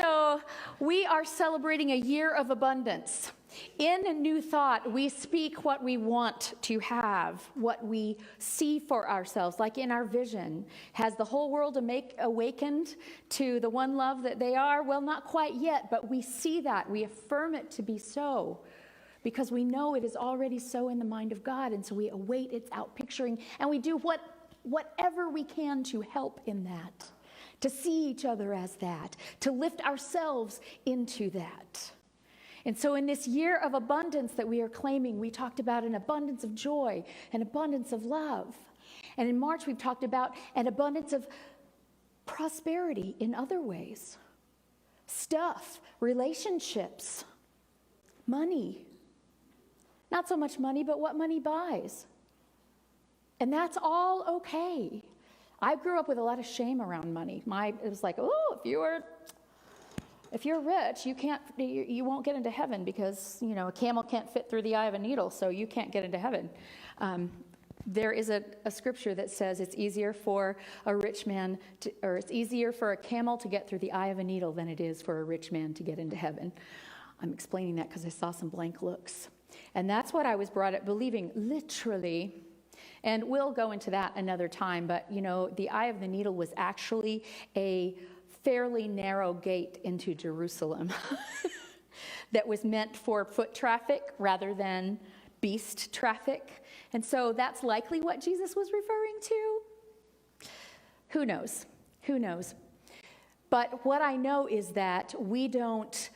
So we are celebrating a year of abundance. In a New Thought, we speak what we want to have, what we see for ourselves, like in our vision. Has the whole world awakened to the one love that they are? Well, not quite yet, but we see that. We affirm it to be so because we know it is already so in the mind of God, and so we await its outpicturing, and we do whatever we can to help in that, to see each other as that, to lift ourselves into that. And so in this year of abundance that we are claiming, we talked about an abundance of joy, an abundance of love. And in March, we've talked about an abundance of prosperity in other ways. Stuff, relationships, money. Not so much money, but what money buys. And that's all okay. I grew up with a lot of shame around money. It was like, oh, if you're rich, you won't get into heaven because, a camel can't fit through the eye of a needle, so you can't get into heaven. There is a scripture that says it's easier for a rich man it's easier for a camel to get through the eye of a needle than it is for a rich man to get into heaven. I'm explaining that because I saw some blank looks. And that's what I was brought up believing, literally. And we'll go into that another time, but the eye of the needle was actually a fairly narrow gate into Jerusalem that was meant for foot traffic rather than beast traffic. And so that's likely what Jesus was referring to. Who knows? Who knows? But what I know is that we don't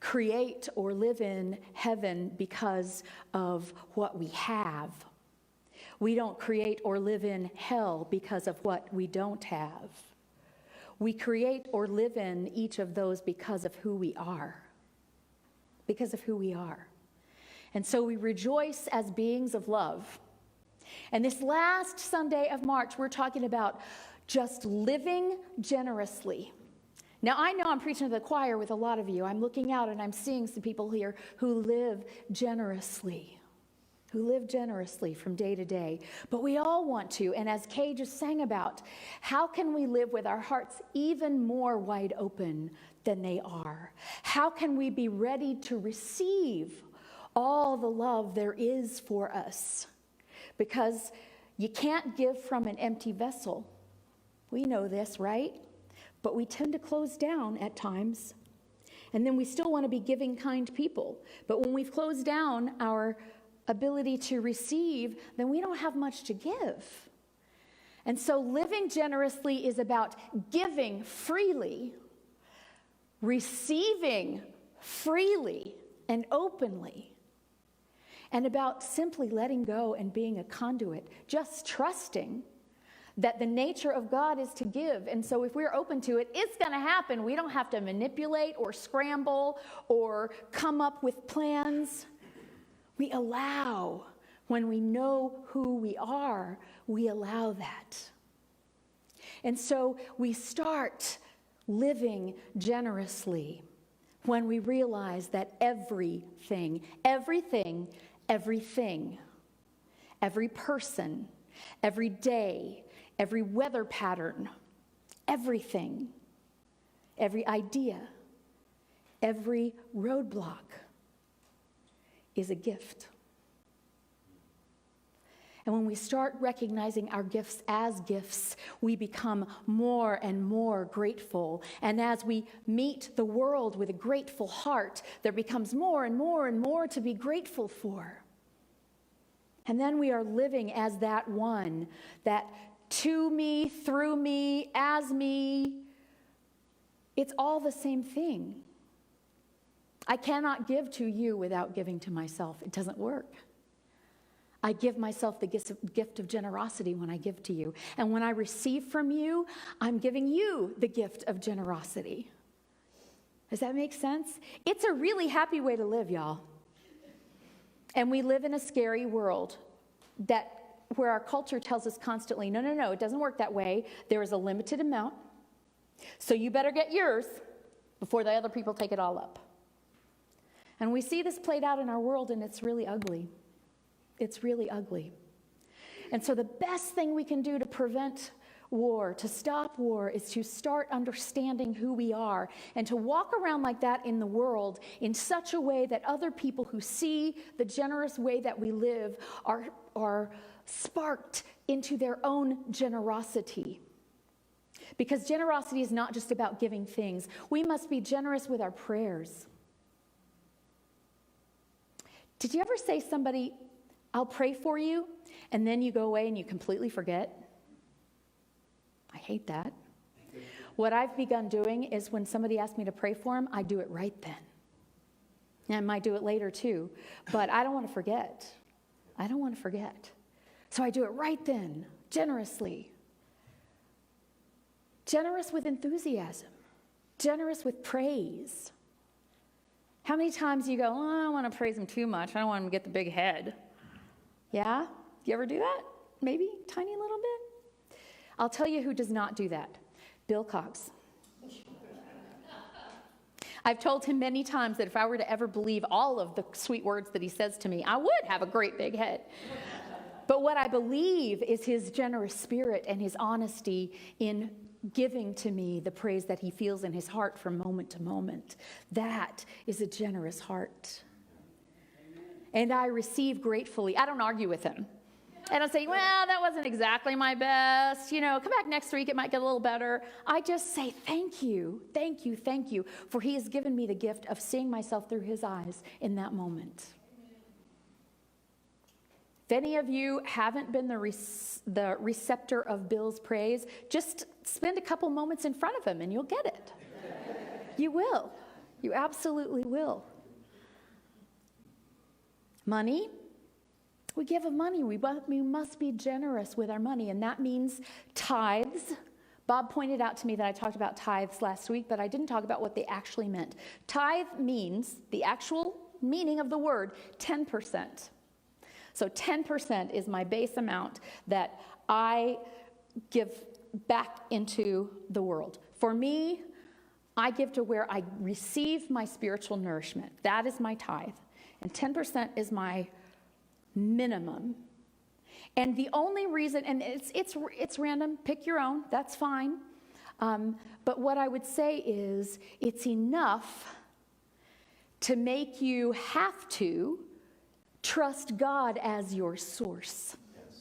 create or live in heaven because of what we have. We don't create or live in hell because of what we don't have. We create or live in each of those because of who we are. Because of who we are. And so we rejoice as beings of love. And this last Sunday of March, we're talking about just living generously. Now, I know I'm preaching to the choir with a lot of you. I'm looking out and I'm seeing some people here who live generously. Who live generously from day to day. But we all want to, and as Kay just sang about, how can we live with our hearts even more wide open than they are? How can we be ready to receive all the love there is for us? Because you can't give from an empty vessel. We know this, right? But we tend to close down at times. And then we still want to be giving, kind people. But when we've closed down our ability to receive, then we don't have much to give. And so living generously is about giving freely, receiving freely and openly, and about simply letting go and being a conduit, just trusting that the nature of God is to give. And so if we're open to it, it's going to happen. We don't have to manipulate or scramble or come up with plans. We allow, when we know who we are, we allow that. And so we start living generously when we realize that everything, every person, every day, every weather pattern, everything, every idea, every roadblock is a gift. And when we start recognizing our gifts as gifts, we become more and more grateful. And as we meet the world with a grateful heart, there becomes more and more and more to be grateful for. And then we are living as that one, that to me, through me, as me. It's all the same thing. I cannot give to you without giving to myself. It doesn't work. I give myself the gift of generosity when I give to you. And when I receive from you, I'm giving you the gift of generosity. Does that make sense? It's a really happy way to live, y'all. And we live in a scary world where our culture tells us constantly, no, it doesn't work that way. There is a limited amount. So you better get yours before the other people take it all up. And we see this played out in our world, and it's really ugly. It's really ugly. And so the best thing we can do to prevent war, to stop war, is to start understanding who we are and to walk around like that in the world in such a way that other people who see the generous way that we live are sparked into their own generosity. Because generosity is not just about giving things. We must be generous with our prayers. Did you ever say to somebody, I'll pray for you, and then you go away and you completely forget? I hate that. What I've begun doing is when somebody asks me to pray for them, I do it right then. And I might do it later too, but I don't want to forget. I don't want to forget. So I do it right then, generously. Generous with enthusiasm. Generous with praise. How many times you go, I don't want to praise him too much. I don't want him to get the big head. Yeah? You ever do that? Maybe tiny little bit? I'll tell you who does not do that. Bill Cox. I've told him many times that if I were to ever believe all of the sweet words that he says to me, I would have a great big head. But what I believe is his generous spirit and his honesty in giving to me the praise that he feels in his heart from moment to moment. That is a generous heart. And I receive gratefully. I don't argue with him. I don't say, well, that wasn't exactly my best. You know, come back next week, it might get a little better. I just say, thank you, for he has given me the gift of seeing myself through his eyes in that moment. If any of you haven't been the receptor of Bill's praise, just spend a couple moments in front of him and you'll get it. You will. You absolutely will. Money. We give of money. We must be generous with our money, and that means tithes. Bob pointed out to me that I talked about tithes last week, but I didn't talk about what they actually meant. Tithe means, the actual meaning of the word, 10%. So 10% is my base amount that I give back into the world. For me, I give to where I receive my spiritual nourishment. That is my tithe. And 10% is my minimum. And the only reason, and it's random, pick your own, that's fine. But what I would say is it's enough to make you have to trust God as your source. Yes.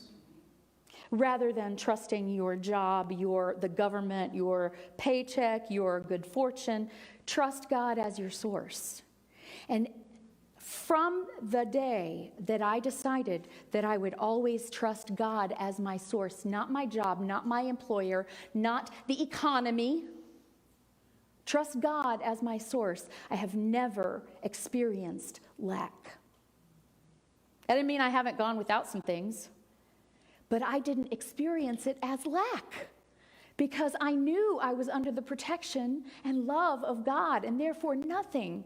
Rather than trusting your job, the government, your paycheck, your good fortune. Trust God as your source. And from the day that I decided that I would always trust God as my source, not my job, not my employer, not the economy, trust God as my source, I have never experienced lack. That didn't mean I haven't gone without some things, but I didn't experience it as lack because I knew I was under the protection and love of God, and therefore nothing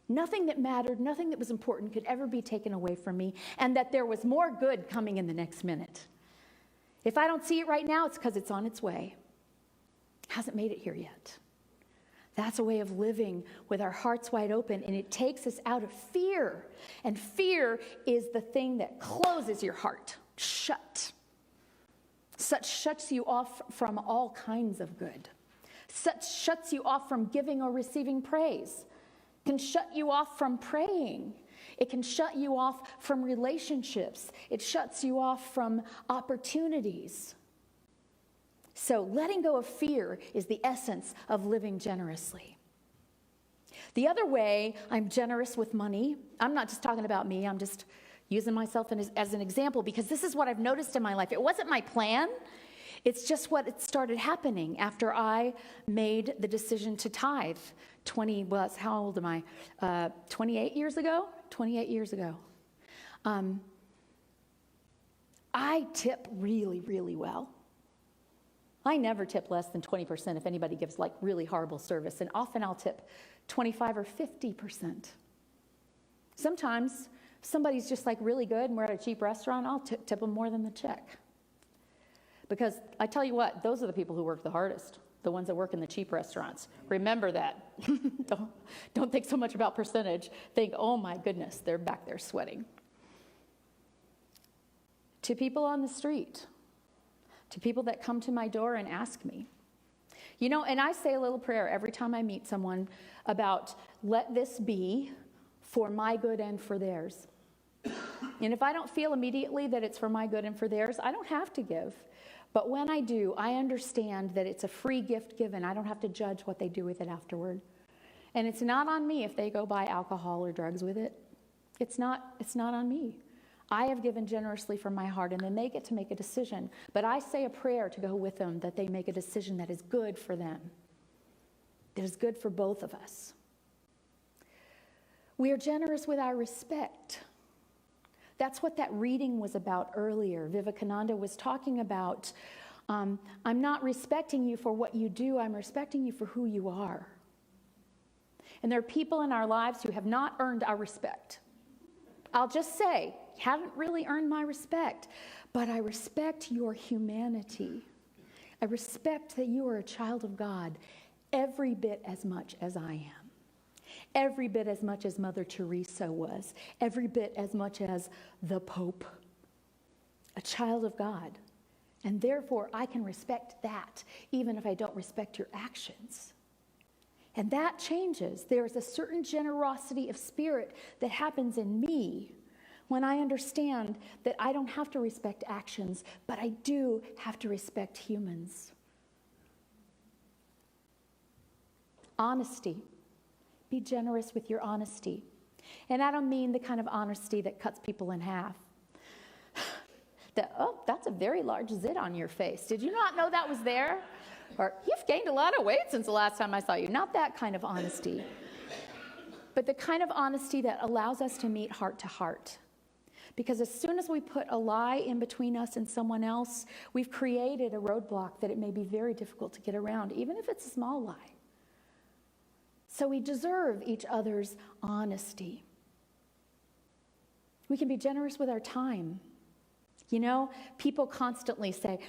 that mattered, nothing that was important could ever be taken away from me, and that there was more good coming in the next minute. If I don't see it right now, it's because it's on its way. It hasn't made it here yet. That's a way of living with our hearts wide open, and it takes us out of fear. And fear is the thing that closes your heart shut. Such shuts you off from all kinds of good. Such shuts you off from giving or receiving praise. It can shut you off from praying. It can shut you off from relationships. It shuts you off from opportunities. So letting go of fear is the essence of living generously. The other way I'm generous with money, I'm not just talking about me, I'm just using myself as an example because this is what I've noticed in my life. It wasn't my plan. It's just what it started happening after I made the decision to tithe. How old am I? 28 years ago? 28 years ago. I tip really, really well. I never tip less than 20% if anybody gives like really horrible service, and often I'll tip 25 or 50%. Sometimes somebody's just like really good and we're at a cheap restaurant, I'll tip them more than the check. Because I tell you what, those are the people who work the hardest, the ones that work in the cheap restaurants. Remember that. Don't think so much about percentage. Think, oh my goodness, they're back there sweating. To people on the street, to people that come to my door and ask me. You know, and I say a little prayer every time I meet someone about, let this be for my good and for theirs. And if I don't feel immediately that it's for my good and for theirs, I don't have to give. But when I do, I understand that it's a free gift given. I don't have to judge what they do with it afterward. And it's not on me if they go buy alcohol or drugs with it. It's not on me. I have given generously from my heart, and then they get to make a decision. But I say a prayer to go with them that they make a decision that is good for them, that is good for both of us. We are generous with our respect. That's what that reading was about earlier. Vivekananda was talking about, I'm not respecting you for what you do, I'm respecting you for who you are. And there are people in our lives who have not earned our respect. I'll just say, you haven't really earned my respect, but I respect your humanity. I respect that you are a child of God every bit as much as I am. Every bit as much as Mother Teresa was. Every bit as much as the Pope. A child of God. And therefore, I can respect that, even if I don't respect your actions. And that changes. There is a certain generosity of spirit that happens in me when I understand that I don't have to respect actions, but I do have to respect humans. Honesty. Be generous with your honesty. And I don't mean the kind of honesty that cuts people in half. That's a very large zit on your face. Did you not know that was there? Or, you've gained a lot of weight since the last time I saw you. Not that kind of honesty. But the kind of honesty that allows us to meet heart to heart. Because as soon as we put a lie in between us and someone else, we've created a roadblock that it may be very difficult to get around, even if it's a small lie. So we deserve each other's honesty. We can be generous with our time. You know, people constantly say,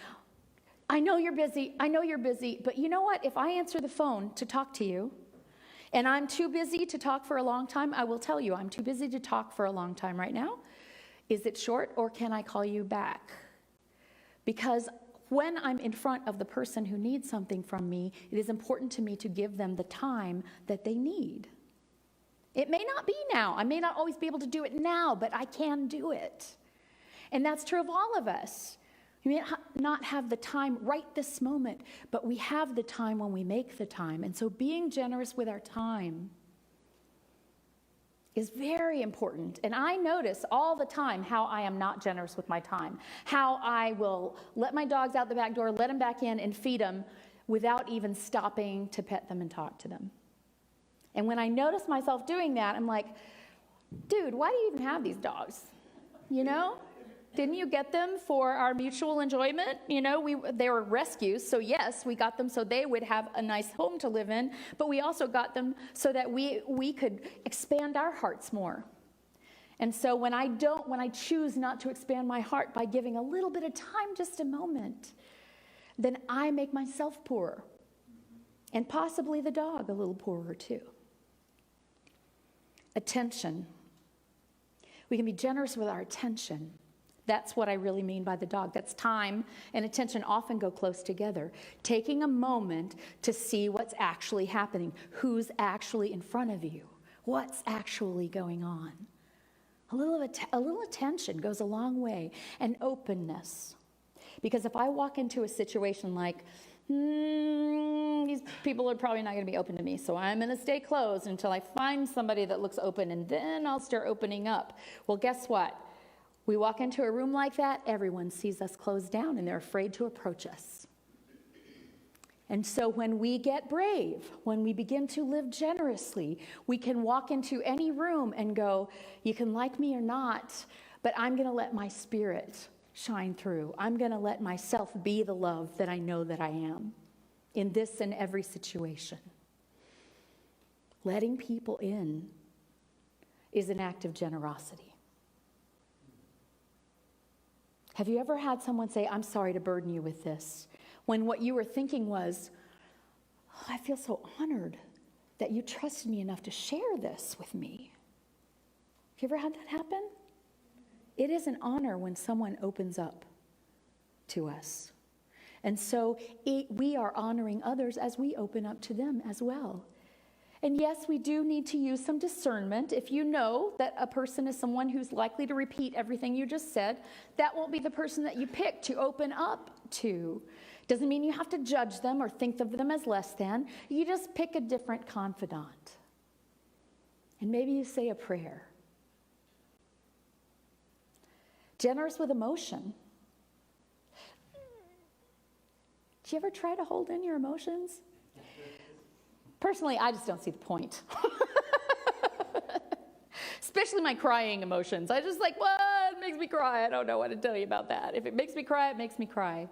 I know you're busy, but you know what? If I answer the phone to talk to you, and I'm too busy to talk for a long time, I will tell you, I'm too busy to talk for a long time right now. Is it short, or can I call you back? Because when I'm in front of the person who needs something from me, it is important to me to give them the time that they need. It may not be now. I may not always be able to do it now, but I can do it. And that's true of all of us. We may not have the time right this moment, but we have the time when we make the time. And so being generous with our time is very important. And I notice all the time how I am not generous with my time. How I will let my dogs out the back door, let them back in and feed them without even stopping to pet them and talk to them. And when I notice myself doing that, I'm like, dude, why do you even have these dogs? You know? Didn't you get them for our mutual enjoyment? You know, they were rescues, so yes, we got them so they would have a nice home to live in, but we also got them so that we could expand our hearts more. And so when I choose not to expand my heart by giving a little bit of time, just a moment, then I make myself poorer. And possibly the dog a little poorer too. Attention. We can be generous with our attention. That's what I really mean by the dog. That's time and attention often go close together. Taking a moment to see what's actually happening, who's actually in front of you, what's actually going on. A little attention goes a long way, and openness. Because if I walk into a situation like, these people are probably not going to be open to me, so I'm going to stay closed until I find somebody that looks open, and then I'll start opening up. Well, guess what? We walk into a room like that, everyone sees us closed down, and they're afraid to approach us. And so when we get brave, when we begin to live generously, we can walk into any room and go, you can like me or not, but I'm going to let my spirit shine through. I'm going to let myself be the love that I know that I am in this and every situation. Letting people in is an act of generosity. Have you ever had someone say, I'm sorry to burden you with this, when what you were thinking was, oh, I feel so honored that you trusted me enough to share this with me? Have you ever had that happen? It is an honor when someone opens up to us. And so we are honoring others as we open up to them as well. And yes, we do need to use some discernment. If you know that a person is someone who's likely to repeat everything you just said, that won't be the person that you pick to open up to. Doesn't mean you have to judge them or think of them as less than. You just pick a different confidant. And maybe you say a prayer. Generous with emotion. Do you ever try to hold in your emotions? Personally, I just don't see the point. Especially my crying emotions. I just like, what makes me cry? I don't know what to tell you about that. If it makes me cry, it makes me cry.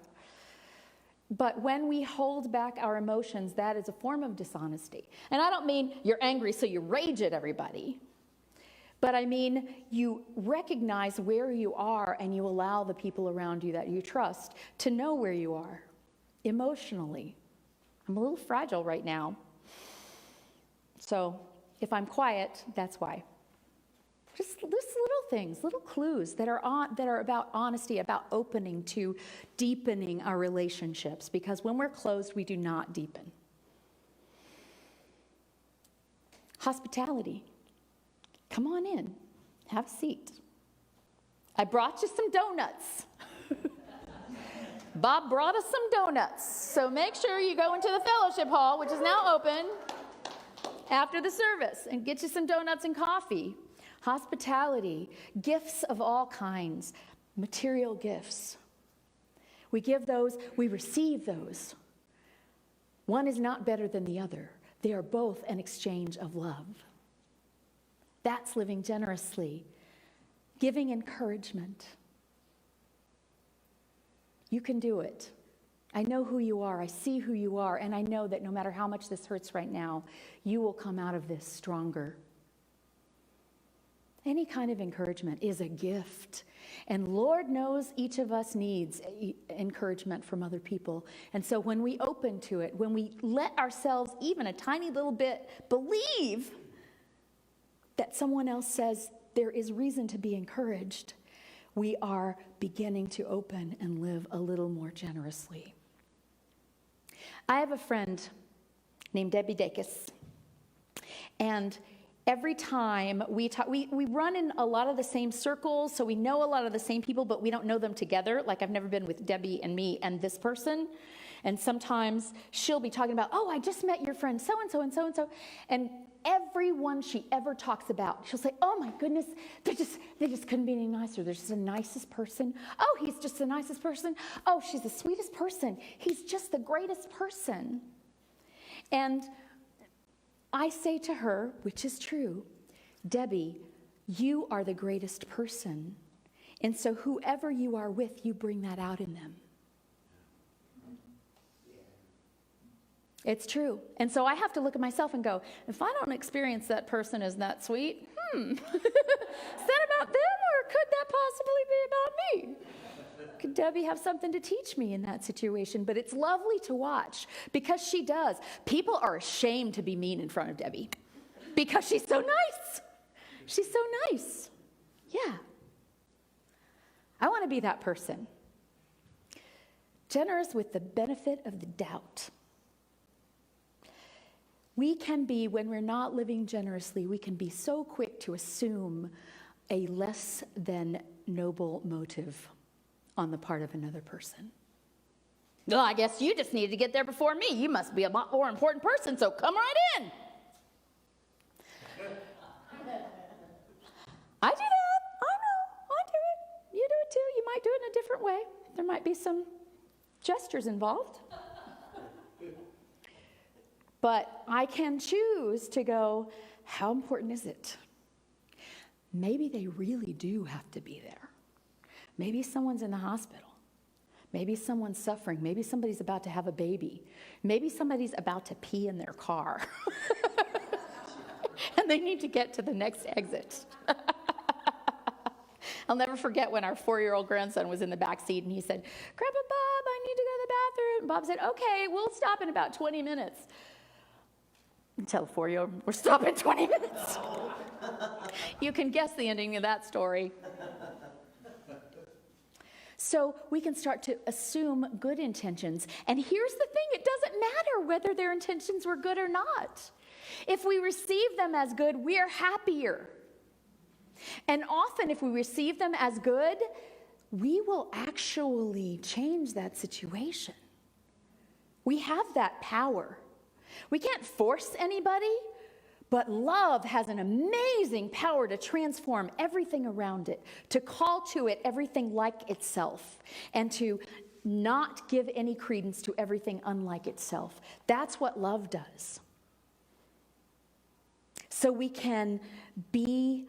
But when we hold back our emotions, that is a form of dishonesty. And I don't mean you're angry so you rage at everybody. But I mean you recognize where you are and you allow the people around you that you trust to know where you are emotionally. I'm a little fragile right now. So if I'm quiet, that's why. Just little things, little clues that are about honesty, about opening to deepening our relationships. Because when we're closed, we do not deepen. Hospitality. Come on in. Have a seat. I brought you some donuts. Bob brought us some donuts. So make sure you go into the fellowship hall, which is now open, after the service, and get you some donuts and coffee. Hospitality, gifts of all kinds, material gifts. We give those, we receive those. One is not better than the other. They are both an exchange of love. That's living generously, giving encouragement. You can do it. I know who you are. I see who you are. And I know that no matter how much this hurts right now, you will come out of this stronger. Any kind of encouragement is a gift. And Lord knows each of us needs encouragement from other people. And so when we open to it, when we let ourselves even a tiny little bit believe that someone else says there is reason to be encouraged, we are beginning to open and live a little more generously. I have a friend named Debbie Dacus, and every time we talk, we run in a lot of the same circles, so we know a lot of the same people, but we don't know them together. Like I've never been with Debbie and me and this person. And sometimes she'll be talking about, oh, I just met your friend so-and-so and so-and-so. And everyone she ever talks about, she'll say, oh my goodness, they just couldn't be any nicer. They're just the nicest person. Oh, he's just the nicest person. Oh, she's the sweetest person. He's just the greatest person. And I say to her, which is true, Debbie, you are the greatest person. And so whoever you are with, you bring that out in them. It's true. And so I have to look at myself and go, if I don't experience that person as that sweet, is that about them or could that possibly be about me? Could Debbie have something to teach me in that situation? But it's lovely to watch because she does. People are ashamed to be mean in front of Debbie because she's so nice. She's so nice. Yeah. I want to be that person. Generous with the benefit of the doubt. We can be, when we're not living generously, we can be so quick to assume a less than noble motive on the part of another person. Well, I guess you just needed to get there before me. You must be a more important person, so come right in. I do that. I know. I do it. You do it too. You might do it in a different way. There might be some gestures involved. But I can choose to go, how important is it? Maybe they really do have to be there. Maybe someone's in the hospital. Maybe someone's suffering. Maybe somebody's about to have a baby. Maybe somebody's about to pee in their car. And they need to get to the next exit. I'll never forget when our 4-year-old grandson was in the back seat and he said, Grandpa Bob, I need to go to the bathroom. And Bob said, okay, we'll stop in about 20 minutes. Tell the 4-year-old, we're stopping 20 minutes. You can guess the ending of that story. So we can start to assume good intentions. And here's the thing, it doesn't matter whether their intentions were good or not. If we receive them as good, we're happier. And often if we receive them as good, we will actually change that situation. We have that power. We can't force anybody, but love has an amazing power to transform everything around it, to call to it everything like itself, and to not give any credence to everything unlike itself. That's what love does. So we can be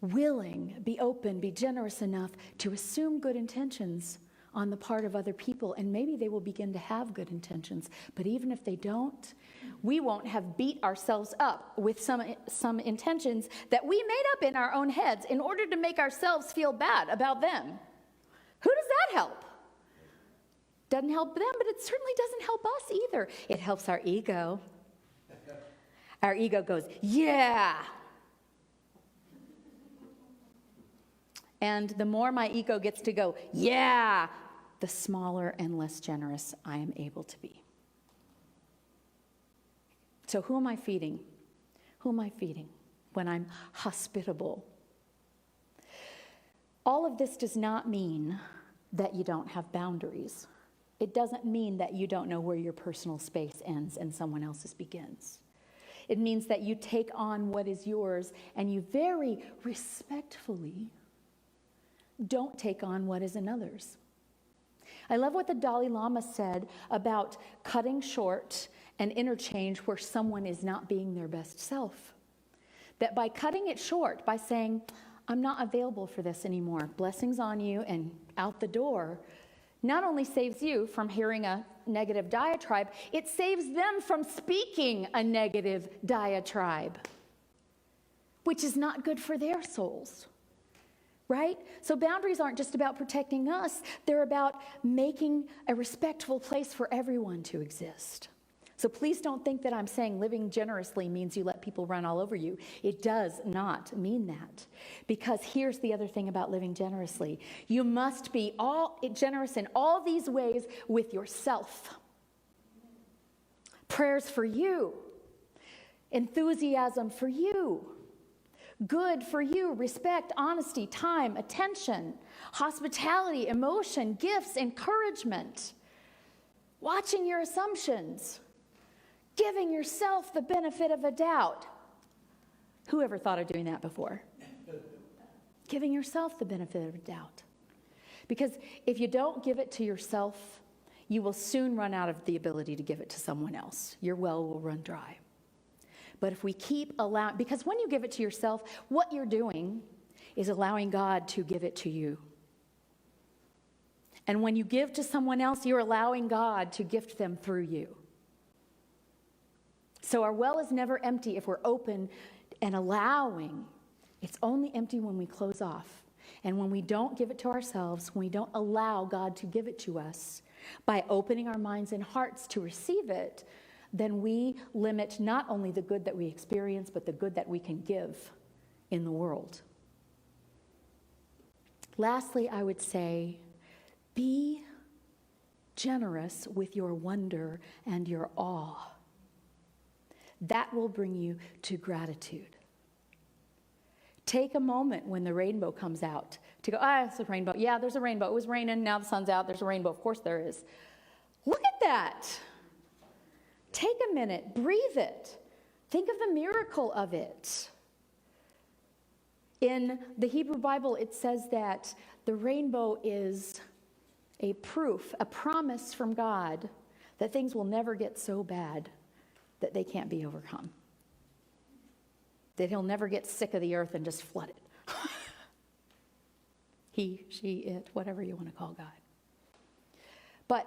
willing, be open, be generous enough to assume good intentions on the part of other people, and maybe they will begin to have good intentions. But even if they don't, we won't have beat ourselves up with some intentions that we made up in our own heads in order to make ourselves feel bad about them. Who does that help? Doesn't help them, but it certainly doesn't help us either. It helps our ego. Our ego goes, yeah. And the more my ego gets to go, yeah, the smaller and less generous I am able to be. So who am I feeding? Who am I feeding when I'm hospitable? All of this does not mean that you don't have boundaries. It doesn't mean that you don't know where your personal space ends and someone else's begins. It means that you take on what is yours and you very respectfully don't take on what is another's. I love what the Dalai Lama said about cutting short an interchange where someone is not being their best self. That by cutting it short, by saying, I'm not available for this anymore, blessings on you and out the door, not only saves you from hearing a negative diatribe, it saves them from speaking a negative diatribe, which is not good for their souls. Right? So boundaries aren't just about protecting us. They're about making a respectful place for everyone to exist. So please don't think that I'm saying living generously means you let people run all over you. It does not mean that. Because here's the other thing about living generously. You must be generous in all these ways with yourself. Prayers for you. Enthusiasm for you. Good for you, respect, honesty, time, attention, hospitality, emotion, gifts, encouragement, watching your assumptions, giving yourself the benefit of a doubt. Who ever thought of doing that before? Giving yourself the benefit of a doubt. Because if you don't give it to yourself, you will soon run out of the ability to give it to someone else. Your well will run dry. But if we keep allowing, because when you give it to yourself, what you're doing is allowing God to give it to you. And when you give to someone else, you're allowing God to gift them through you. So our well is never empty if we're open and allowing. It's only empty when we close off. And when we don't give it to ourselves, when we don't allow God to give it to us, by opening our minds and hearts to receive it, then we limit not only the good that we experience, but the good that we can give in the world. Lastly, I would say, be generous with your wonder and your awe. That will bring you to gratitude. Take a moment when the rainbow comes out to go, it's a rainbow. Yeah, there's a rainbow. It was raining, now the sun's out, there's a rainbow. Of course there is. Look at that. Take a minute, breathe it. Think of the miracle of it. In the Hebrew Bible, it says that the rainbow is a proof, a promise from God that things will never get so bad that they can't be overcome. That he'll never get sick of the earth and just flood it. He, she, it, whatever you want to call God. But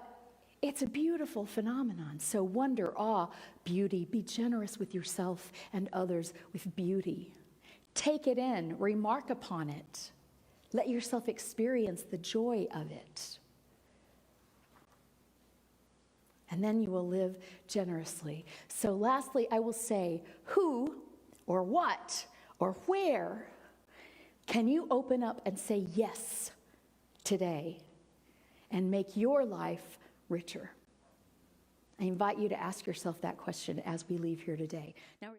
it's a beautiful phenomenon. So wonder, awe, beauty. Be generous with yourself and others with beauty. Take it in. Remark upon it. Let yourself experience the joy of it. And then you will live generously. So lastly, I will say, who or what or where can you open up and say yes today and make your life richer? I invite you to ask yourself that question as we leave here today. Now,